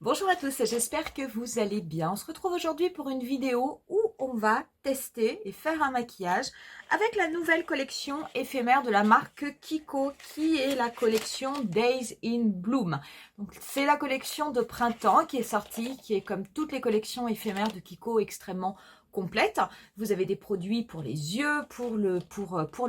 Bonjour à tous, j'espère que vous allez bien. On se retrouve aujourd'hui pour une vidéo où on va tester et faire un maquillage avec la nouvelle collection éphémère de la marque Kiko qui est la collection Days in Bloom. Donc c'est la collection de printemps qui est sortie, qui est comme toutes les collections éphémères de Kiko extrêmement complète. Vous avez des produits pour les yeux, pour le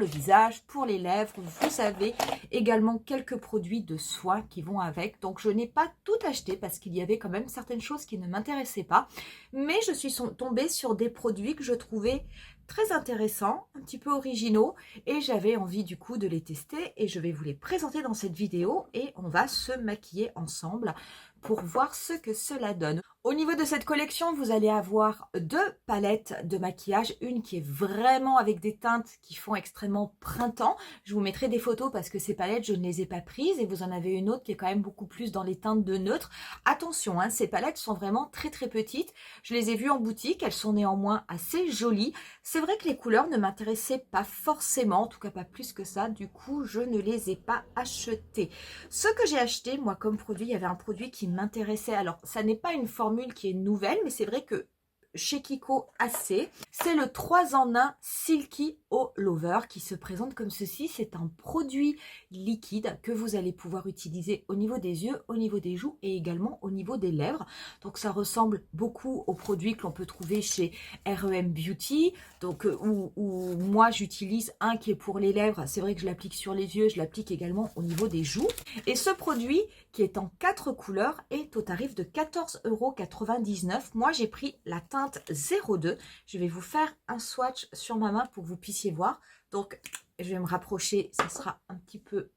visage, pour les lèvres. Vous avez également quelques produits de soins qui vont avec. Donc je n'ai pas tout acheté parce qu'il y avait quand même certaines choses qui ne m'intéressaient pas. Mais je suis tombée sur des produits que je trouvais très intéressants, un petit peu originaux. Et j'avais envie du coup de les tester. Et je vais vous les présenter dans cette vidéo. Et on va se maquiller ensemble pour voir ce que cela donne. Au niveau de cette collection, vous allez avoir deux palettes de maquillage. Une qui est vraiment avec des teintes qui font extrêmement printemps. Je vous mettrai des photos parce que ces palettes, je ne les ai pas prises. Et vous en avez une autre qui est quand même beaucoup plus dans les teintes de neutre. Attention, hein, ces palettes sont vraiment très très petites. Je les ai vues en boutique. Elles sont néanmoins assez jolies. C'est vrai que les couleurs ne m'intéressaient pas forcément. En tout cas, pas plus que ça. Du coup, je ne les ai pas achetées. Ce que j'ai acheté, moi, comme produit, il y avait un produit qui m'intéressait. Alors, ça n'est pas une formule qui est nouvelle, mais c'est vrai que chez Kiko AC, c'est le 3 en 1 Silky All Over qui se présente comme ceci. C'est un produit liquide que vous allez pouvoir utiliser au niveau des yeux, au niveau des joues et également au niveau des lèvres. Donc ça ressemble beaucoup aux produits que l'on peut trouver chez REM Beauty. Donc où moi j'utilise un qui est pour les lèvres. C'est vrai que je l'applique sur les yeux, je l'applique également au niveau des joues. Et ce produit qui est en 4 couleurs est au tarif de 14,99 €. Moi j'ai pris la teinte 02. Je vais vous faire un swatch sur ma main pour que vous puissiez voir. Donc, je vais me rapprocher, ça sera un petit peu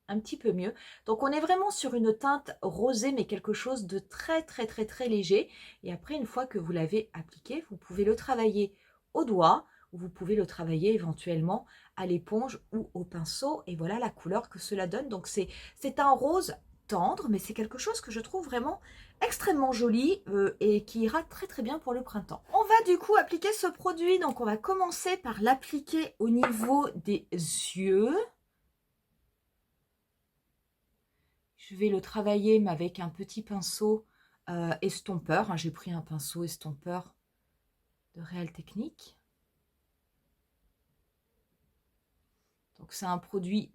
mieux. Donc, on est vraiment sur une teinte rosée, mais quelque chose de très, très, très, très léger. Et après, une fois que vous l'avez appliqué, vous pouvez le travailler au doigt ou vous pouvez le travailler éventuellement à l'éponge ou au pinceau. Et voilà la couleur que cela donne. Donc, c'est un rose tendre, mais c'est quelque chose que je trouve vraiment extrêmement joli et qui ira très très bien pour le printemps. On va du coup appliquer ce produit, donc on va commencer par l'appliquer au niveau des yeux. Je vais le travailler mais avec un petit pinceau estompeur, hein. J'ai pris un pinceau estompeur de Réal Technique. Donc c'est un produit,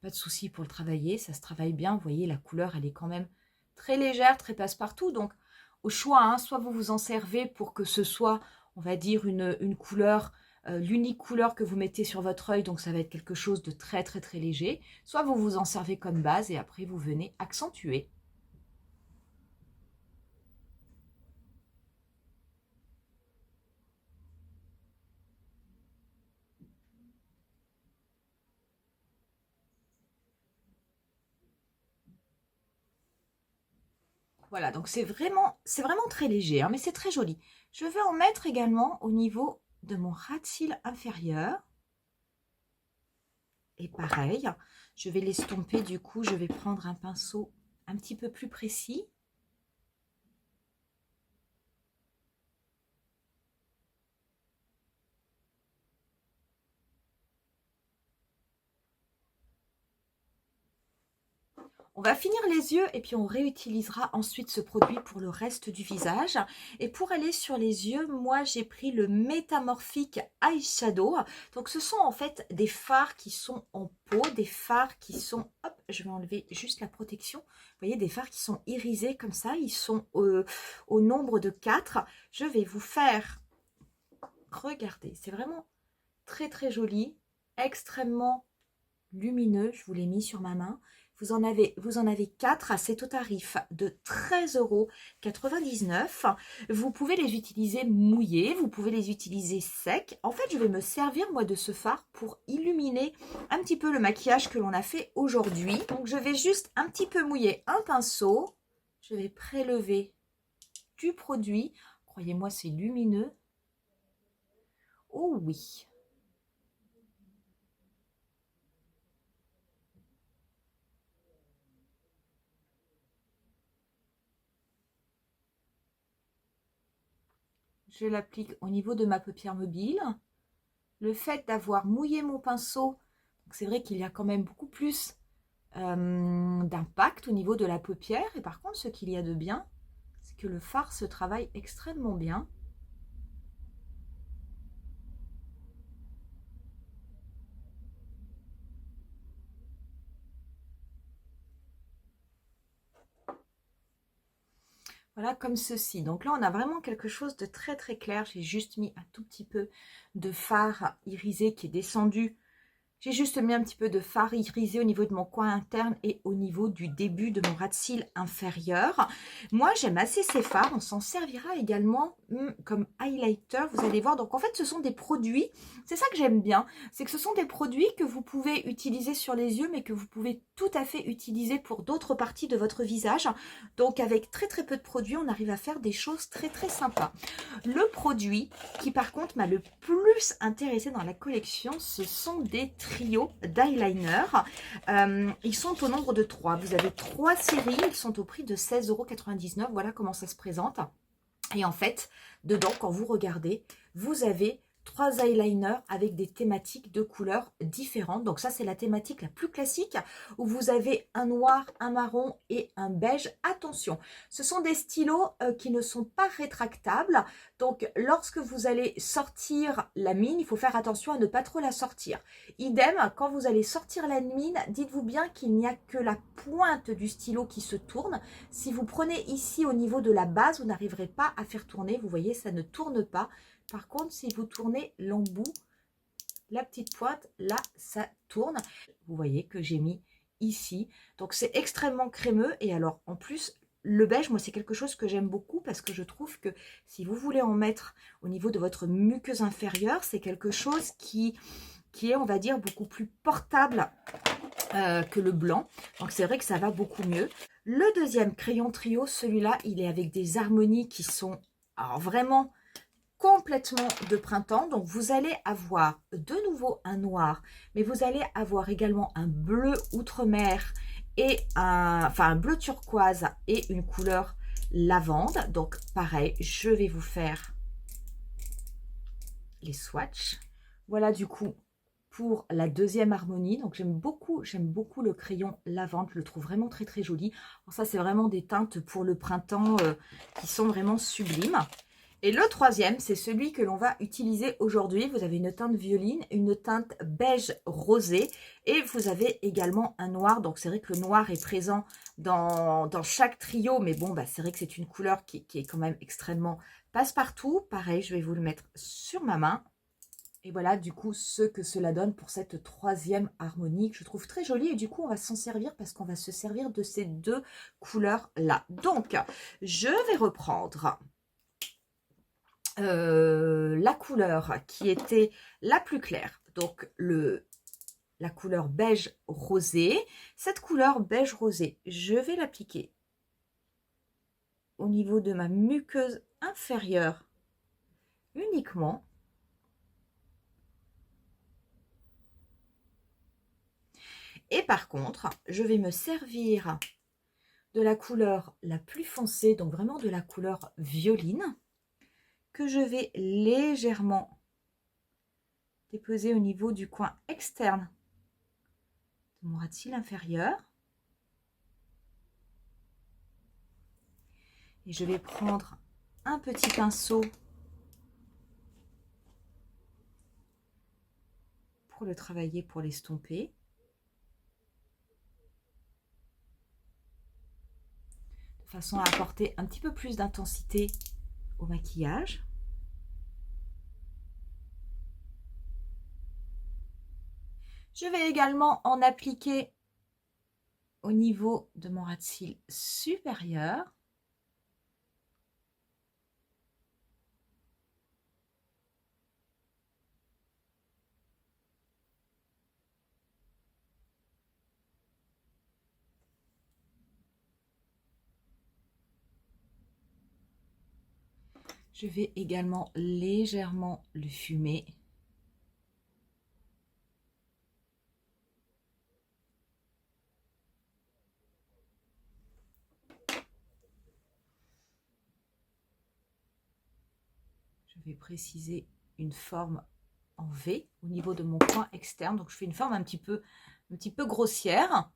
pas de souci pour le travailler, ça se travaille bien. Vous voyez, la couleur elle est quand même très légère, très passe-partout. Donc au choix, hein, soit vous vous en servez pour que ce soit, on va dire, une couleur, l'unique couleur que vous mettez sur votre œil, donc ça va être quelque chose de très très très léger, soit vous vous en servez comme base et après vous venez accentuer. Voilà, donc c'est vraiment très léger, hein, mais c'est très joli. Je vais en mettre également au niveau de mon ras de cils inférieur. Et pareil, je vais l'estomper, du coup, je vais prendre un pinceau un petit peu plus précis. On va finir les yeux et puis on réutilisera ensuite ce produit pour le reste du visage. Et pour aller sur les yeux, moi j'ai pris le Metamorphic Eyeshadow. Donc ce sont en fait des fards qui sont en peau, des fards qui sont, hop, je vais enlever juste la protection. Vous voyez, des fards qui sont irisés comme ça, ils sont au nombre de 4. Je vais vous faire, regardez, c'est vraiment très très joli, extrêmement lumineux. Je vous l'ai mis sur ma main. Vous en avez 4, c'est au tarif de 13,99 €. Vous pouvez les utiliser mouillés, vous pouvez les utiliser secs. En fait, je vais me servir moi de ce fard pour illuminer un petit peu le maquillage que l'on a fait aujourd'hui. Donc, je vais juste un petit peu mouiller un pinceau. Je vais prélever du produit. Croyez-moi, c'est lumineux. Oh oui! Je l'applique au niveau de ma paupière mobile. Le fait d'avoir mouillé mon pinceau, c'est vrai qu'il y a quand même beaucoup plus d'impact au niveau de la paupière. Et par contre, ce qu'il y a de bien, c'est que le fard se travaille extrêmement bien. Voilà, comme ceci. Donc là, on a vraiment quelque chose de très très clair. J'ai juste mis un tout petit peu de fard irisé qui est descendu. J'ai juste mis un petit peu de fard irisé au niveau de mon coin interne et au niveau du début de mon ras de cils inférieur. Moi, j'aime assez ces fards. On s'en servira également comme highlighter. Vous allez voir. Donc, en fait, ce sont des produits. C'est ça que j'aime bien. C'est que ce sont des produits que vous pouvez utiliser sur les yeux, mais que vous pouvez tout à fait utiliser pour d'autres parties de votre visage. Donc, avec très très peu de produits, on arrive à faire des choses très très sympas. Le produit qui, par contre, m'a le plus intéressé dans la collection, ce sont des trio d'eyeliner. Ils sont au nombre de 3. Vous avez 3 séries. Ils sont au prix de 16,99 €. Voilà comment ça se présente. Et en fait, dedans, quand vous regardez, vous avez 3 eyeliners avec des thématiques de couleurs différentes. Donc ça, c'est la thématique la plus classique où vous avez un noir, un marron et un beige. Attention, ce sont des stylos qui ne sont pas rétractables. Donc lorsque vous allez sortir la mine, il faut faire attention à ne pas trop la sortir. Idem, quand vous allez sortir la mine, dites-vous bien qu'il n'y a que la pointe du stylo qui se tourne. Si vous prenez ici au niveau de la base, vous n'arriverez pas à faire tourner. Vous voyez, ça ne tourne pas. Par contre, si vous tournez l'embout, la petite pointe, là, ça tourne. Vous voyez que j'ai mis ici. Donc, c'est extrêmement crémeux. Et alors, en plus, le beige, moi, c'est quelque chose que j'aime beaucoup parce que je trouve que si vous voulez en mettre au niveau de votre muqueuse inférieure, c'est quelque chose qui est, on va dire, beaucoup plus portable que le blanc. Donc, c'est vrai que ça va beaucoup mieux. Le deuxième crayon trio, celui-là, il est avec des harmonies qui sont alors vraiment complètement de printemps. Donc, vous allez avoir de nouveau un noir, mais vous allez avoir également un bleu outre-mer et un bleu turquoise et une couleur lavande. Donc, pareil, je vais vous faire les swatchs. Voilà du coup pour la deuxième harmonie. Donc j'aime beaucoup le crayon lavande, je le trouve vraiment très très joli. Alors ça, c'est vraiment des teintes pour le printemps qui sont vraiment sublimes. Et le troisième, c'est celui que l'on va utiliser aujourd'hui. Vous avez une teinte violine, une teinte beige rosé et vous avez également un noir. Donc c'est vrai que le noir est présent dans chaque trio, mais bon, bah, c'est vrai que c'est une couleur qui est quand même extrêmement passe-partout. Pareil, je vais vous le mettre sur ma main. Et voilà du coup ce que cela donne pour cette troisième harmonie que je trouve très jolie. Et du coup on va s'en servir parce qu'on va se servir de ces deux couleurs là. Donc je vais reprendre la couleur qui était la plus claire. Donc la couleur beige rosé. Cette couleur beige rosé, je vais l'appliquer au niveau de ma muqueuse inférieure uniquement. Et par contre, je vais me servir de la couleur la plus foncée, donc vraiment de la couleur violine, que je vais légèrement déposer au niveau du coin externe de mon ras de cils inférieur. Et je vais prendre un petit pinceau pour le travailler, pour l'estomper. De façon à apporter un petit peu plus d'intensité au maquillage. Je vais également en appliquer au niveau de mon ras de cils supérieur. Je vais également légèrement le fumer. Je vais préciser une forme en V au niveau de mon coin externe. Donc je fais une forme un petit peu grossière.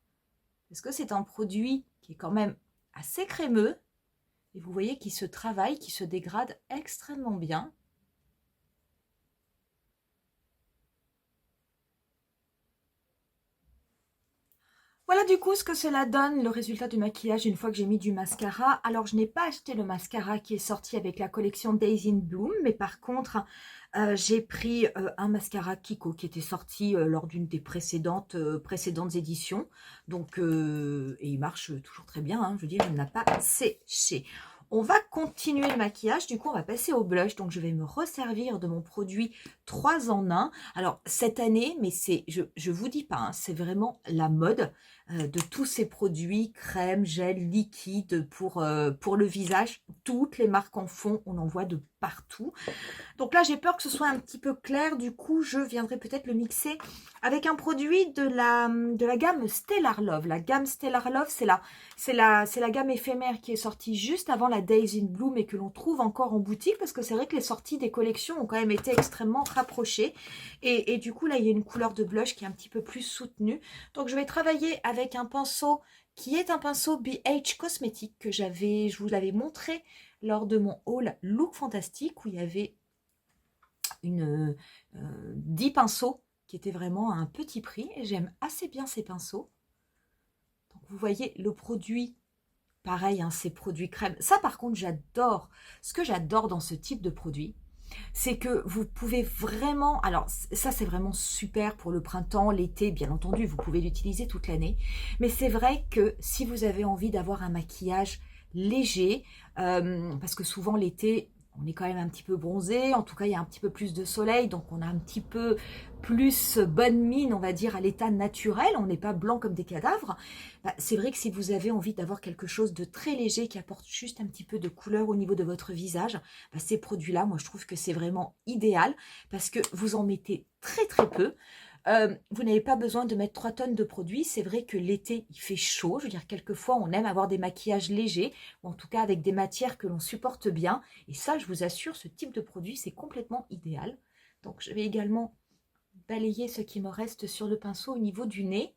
parce que c'est un produit qui est quand même assez crémeux. Et vous voyez qu'il se travaille, qu'il se dégrade extrêmement bien. Voilà du coup ce que cela donne, le résultat du maquillage une fois que j'ai mis du mascara. Alors je n'ai pas acheté le mascara qui est sorti avec la collection Days in Bloom, mais par contre j'ai pris un mascara Kiko qui était sorti lors d'une des précédentes éditions. Donc, et il marche toujours très bien, hein, je veux dire, il n'a pas séché. On va continuer le maquillage, du coup on va passer au blush, donc je vais me resservir de mon produit 3 en 1. Alors cette année, mais c'est, je vous dis pas, hein, c'est vraiment la mode de tous ces produits, crème, gel, liquide pour le visage. Toutes les marques en font, on en voit de partout. Donc là, j'ai peur que ce soit un petit peu clair. Du coup, je viendrai peut-être le mixer avec un produit de la gamme Stellar Love. La gamme Stellar Love, c'est la gamme éphémère qui est sortie juste avant la Days in Bloom et que l'on trouve encore en boutique parce que c'est vrai que les sorties des collections ont quand même été extrêmement rapprochées. Et du coup, là, il y a une couleur de blush qui est un petit peu plus soutenue. Donc, je vais travailler avec un pinceau qui est un pinceau BH Cosmétique que je vous l'avais montré lors de mon haul Look Fantastique où il y avait 10 pinceaux qui étaient vraiment à un petit prix et j'aime assez bien ces pinceaux. Donc vous voyez le produit, pareil, hein, ces produits crème. Ça par contre j'adore. Ce que j'adore dans ce type de produit, c'est que vous pouvez vraiment, alors ça c'est vraiment super pour le printemps, l'été, bien entendu, vous pouvez l'utiliser toute l'année, mais c'est vrai que si vous avez envie d'avoir un maquillage léger, parce que souvent l'été, on est quand même un petit peu bronzé, en tout cas il y a un petit peu plus de soleil, donc on a un petit peu plus bonne mine, on va dire, à l'état naturel, on n'est pas blanc comme des cadavres. Bah, c'est vrai que si vous avez envie d'avoir quelque chose de très léger qui apporte juste un petit peu de couleur au niveau de votre visage, bah, ces produits-là, moi je trouve que c'est vraiment idéal parce que vous en mettez très très peu. Vous n'avez pas besoin de mettre 3 tonnes de produits. C'est vrai que l'été, il fait chaud. Je veux dire, quelquefois, on aime avoir des maquillages légers, ou en tout cas avec des matières que l'on supporte bien. Et ça, je vous assure, ce type de produit, c'est complètement idéal. Donc, je vais également balayer ce qui me reste sur le pinceau au niveau du nez.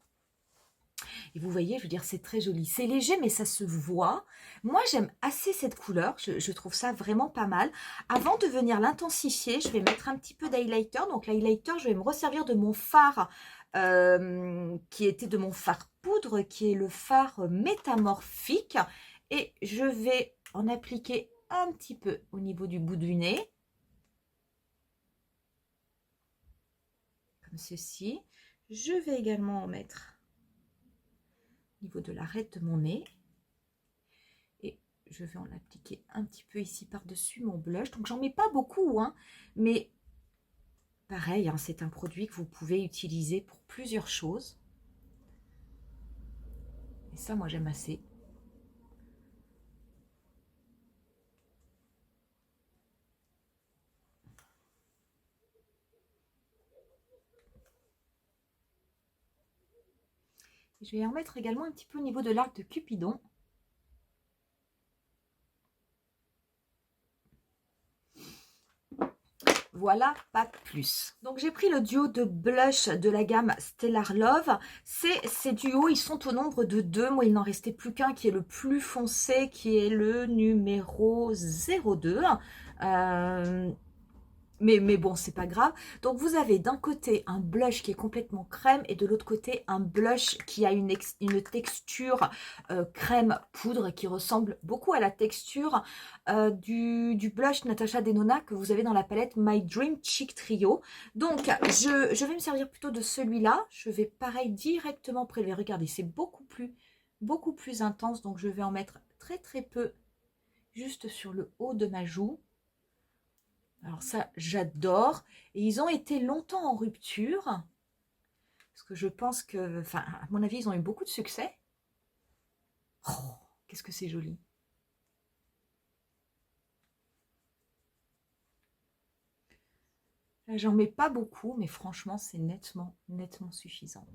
Et vous voyez, je veux dire, c'est très joli. C'est léger, mais ça se voit. Moi, j'aime assez cette couleur. Je trouve ça vraiment pas mal. Avant de venir l'intensifier, je vais mettre un petit peu d'highlighter. Donc, l'highlighter, je vais me resservir de mon fard, qui était de mon fard poudre, qui est le fard métamorphique. Et je vais en appliquer un petit peu au niveau du bout du nez. Comme ceci. Je vais également en mettre niveau de l'arête de mon nez et je vais en appliquer un petit peu ici par-dessus mon blush. Donc j'en mets pas beaucoup, hein, mais pareil, hein, c'est un produit que vous pouvez utiliser pour plusieurs choses. Et ça, moi, j'aime assez. Et je vais en mettre également un petit peu au niveau de l'arc de Cupidon. Voilà, pas plus. Donc j'ai pris le duo de blush de la gamme Stellar Love. Ces duos, ils sont au nombre de 2. Moi, il n'en restait plus qu'un qui est le plus foncé, qui est le numéro 02. Mais bon, c'est pas grave. Donc, vous avez d'un côté un blush qui est complètement crème et de l'autre côté un blush qui a une texture crème poudre qui ressemble beaucoup à la texture du blush Natasha Denona que vous avez dans la palette My Dream Cheek Trio. Donc, je vais me servir plutôt de celui-là. Je vais pareil directement prélever. Regardez, c'est beaucoup plus intense. Donc, je vais en mettre très très peu juste sur le haut de ma joue. Alors ça, j'adore. Et ils ont été longtemps en rupture. Parce que je pense que, enfin, à mon avis, ils ont eu beaucoup de succès. Oh, qu'est-ce que c'est joli. J'en mets pas beaucoup, mais franchement, c'est nettement suffisant.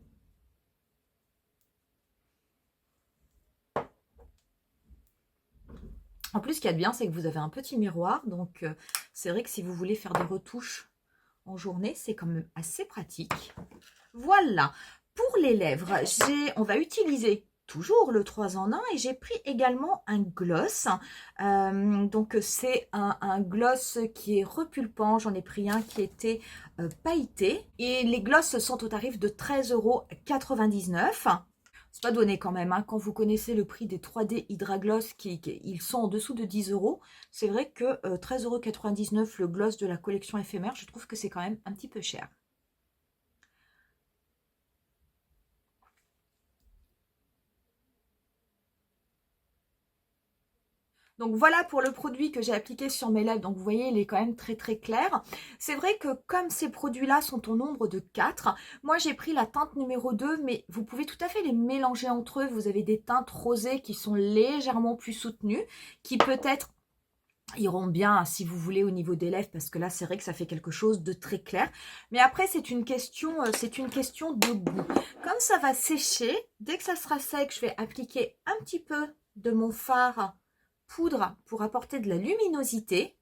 En plus, ce qu'il y a de bien, c'est que vous avez un petit miroir. Donc, c'est vrai que si vous voulez faire des retouches en journée, c'est quand même assez pratique. Voilà. Pour les lèvres, on va utiliser toujours le 3 en 1 et j'ai pris également un gloss. Donc c'est un gloss qui est repulpant. J'en ai pris un qui était pailleté. Et les gloss sont au tarif de 13,99 €. C'est pas donné quand même, hein. Quand vous connaissez le prix des 3D Hydra Gloss, ils sont en dessous de 10 €. C'est vrai que 13,99 € le gloss de la collection éphémère, je trouve que c'est quand même un petit peu cher. Donc voilà pour le produit que j'ai appliqué sur mes lèvres. Donc vous voyez, il est quand même très très clair. C'est vrai que comme ces produits-là sont au nombre de 4, moi j'ai pris la teinte numéro 2, mais vous pouvez tout à fait les mélanger entre eux. Vous avez des teintes rosées qui sont légèrement plus soutenues, qui peut-être iront bien si vous voulez au niveau des lèvres, parce que là c'est vrai que ça fait quelque chose de très clair. Mais après c'est une question de goût. Comme ça va sécher, dès que ça sera sec, je vais appliquer un petit peu de mon fard poudre pour apporter de la luminosité.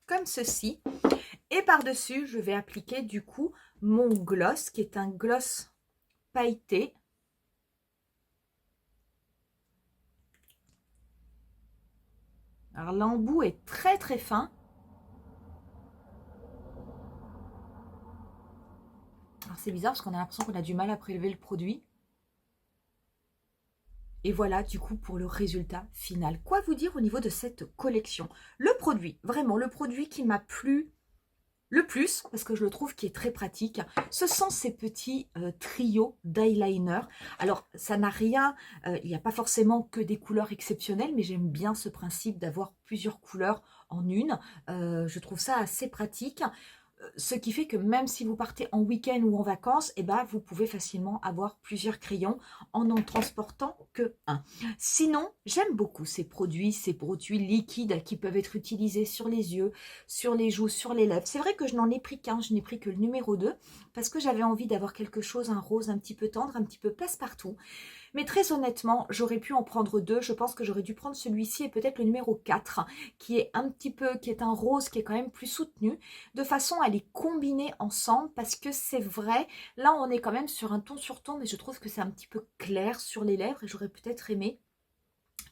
Comme ceci. Et par-dessus, je vais appliquer du coup mon gloss, qui est un gloss pailleté. Alors l'embout est très très fin. Alors c'est bizarre parce qu'on a l'impression qu'on a du mal à prélever le produit. Et voilà du coup pour le résultat final. Quoi vous dire au niveau de cette collection? Le produit, vraiment le produit qui m'a plu le plus, parce que je le trouve qui est très pratique, ce sont ces petits trios d'eyeliner. Alors, ça n'a rien, il n'y a pas forcément que des couleurs exceptionnelles, mais j'aime bien ce principe d'avoir plusieurs couleurs en une. Je trouve ça assez pratique. Ce qui fait que même si vous partez en week-end ou en vacances, eh ben, vous pouvez facilement avoir plusieurs crayons en n'en transportant que un. Sinon, j'aime beaucoup ces produits liquides qui peuvent être utilisés sur les yeux, sur les joues, sur les lèvres. C'est vrai que je n'en ai pris qu'un, je n'ai pris que le numéro 2 parce que j'avais envie d'avoir quelque chose, un rose un petit peu tendre, un petit peu passe-partout. Mais très honnêtement, j'aurais pu en prendre deux. Je pense que j'aurais dû prendre celui-ci et peut-être le numéro 4, qui est un petit peu, qui est un rose qui est quand même plus soutenu, de façon à les combiner ensemble, parce que c'est vrai, là on est quand même sur un ton sur ton, mais je trouve que c'est un petit peu clair sur les lèvres et j'aurais peut-être aimé,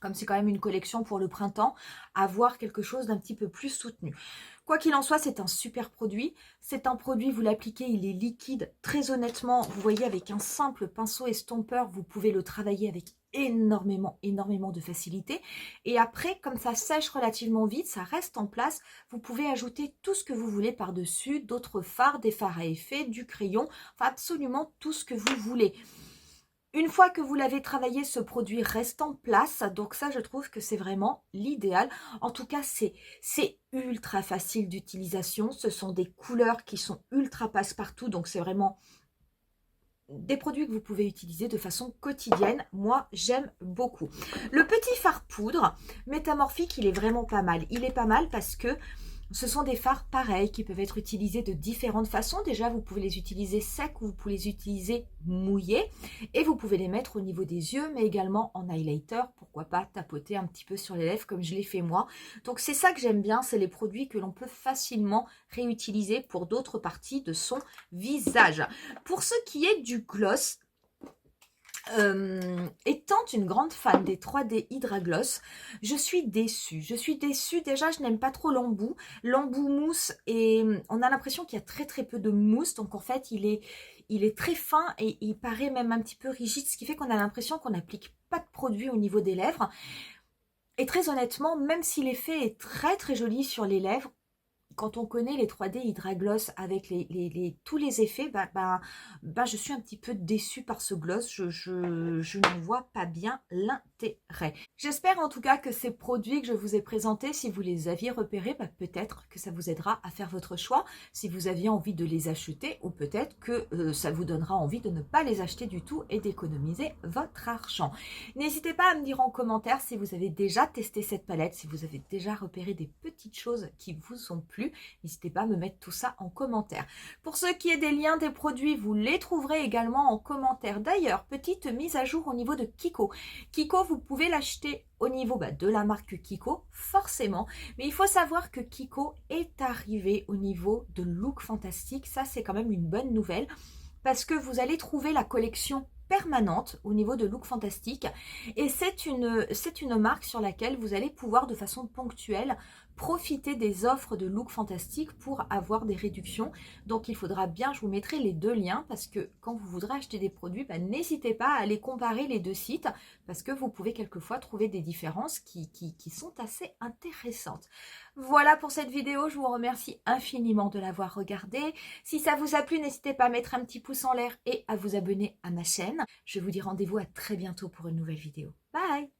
comme c'est quand même une collection pour le printemps, avoir quelque chose d'un petit peu plus soutenu. Quoi qu'il en soit, c'est un super produit. C'est un produit, vous l'appliquez, il est liquide. Très honnêtement, vous voyez, avec un simple pinceau estompeur, vous pouvez le travailler avec énormément de facilité. Et après, comme ça sèche relativement vite, ça reste en place. Vous pouvez ajouter tout ce que vous voulez par-dessus, d'autres fards, des fards à effet, du crayon, enfin absolument tout ce que vous voulez. Une fois que vous l'avez travaillé, ce produit reste en place. Donc ça, je trouve que c'est vraiment l'idéal. En tout cas, c'est ultra facile d'utilisation. Ce sont des couleurs qui sont ultra passe-partout. Donc c'est vraiment des produits que vous pouvez utiliser de façon quotidienne. Moi, j'aime beaucoup. Le petit fard poudre métamorphique, il est vraiment pas mal. Il est pas mal parce que ce sont des fards pareils qui peuvent être utilisés de différentes façons. Déjà, vous pouvez les utiliser secs ou vous pouvez les utiliser mouillés. Et vous pouvez les mettre au niveau des yeux, mais également en highlighter. Pourquoi pas tapoter un petit peu sur les lèvres comme je l'ai fait moi. Donc, c'est ça que j'aime bien. C'est les produits que l'on peut facilement réutiliser pour d'autres parties de son visage. Pour ce qui est du gloss, étant une grande fan des 3D Hydra Gloss, je suis déçue. Je suis déçue. Déjà, je n'aime pas trop l'embout. L'embout mousse, et on a l'impression qu'il y a très très peu de mousse. Donc en fait, il est très fin et il paraît même un petit peu rigide, ce qui fait qu'on a l'impression qu'on n'applique pas de produit au niveau des lèvres. Et très honnêtement, même si l'effet est très très joli sur les lèvres, quand on connaît les 3D Hydra Gloss avec tous les effets, je suis un petit peu déçue par ce gloss. Je ne vois pas bien l'intérêt. J'espère en tout cas que ces produits que je vous ai présentés, si vous les aviez repérés, peut-être que ça vous aidera à faire votre choix, si vous aviez envie de les acheter, ou peut-être que ça vous donnera envie de ne pas les acheter du tout et d'économiser votre argent. N'hésitez pas à me dire en commentaire si vous avez déjà testé cette palette, si vous avez déjà repéré des petites choses qui vous ont plu. N'hésitez pas à me mettre tout ça en commentaire. Pour ce qui est des liens des produits, vous les trouverez également en commentaire. D'ailleurs, petite mise à jour au niveau de Kiko. Kiko, vous vous pouvez l'acheter au niveau de la marque Kiko, forcément. Mais il faut savoir que Kiko est arrivé au niveau de Look Fantastique. Ça, c'est quand même une bonne nouvelle parce que vous allez trouver la collection permanente au niveau de Look Fantastique et c'est une marque sur laquelle vous allez pouvoir de façon ponctuelle profiter des offres de Look Fantastique pour avoir des réductions. Donc il faudra bien, je vous mettrai les deux liens parce que quand vous voudrez acheter des produits, n'hésitez pas à aller comparer les deux sites parce que vous pouvez quelquefois trouver des différences qui sont assez intéressantes. Voilà pour cette vidéo, je vous remercie infiniment de l'avoir regardée. Si ça vous a plu, n'hésitez pas à mettre un petit pouce en l'air et à vous abonner à ma chaîne. Je vous dis rendez-vous à très bientôt pour une nouvelle vidéo. Bye!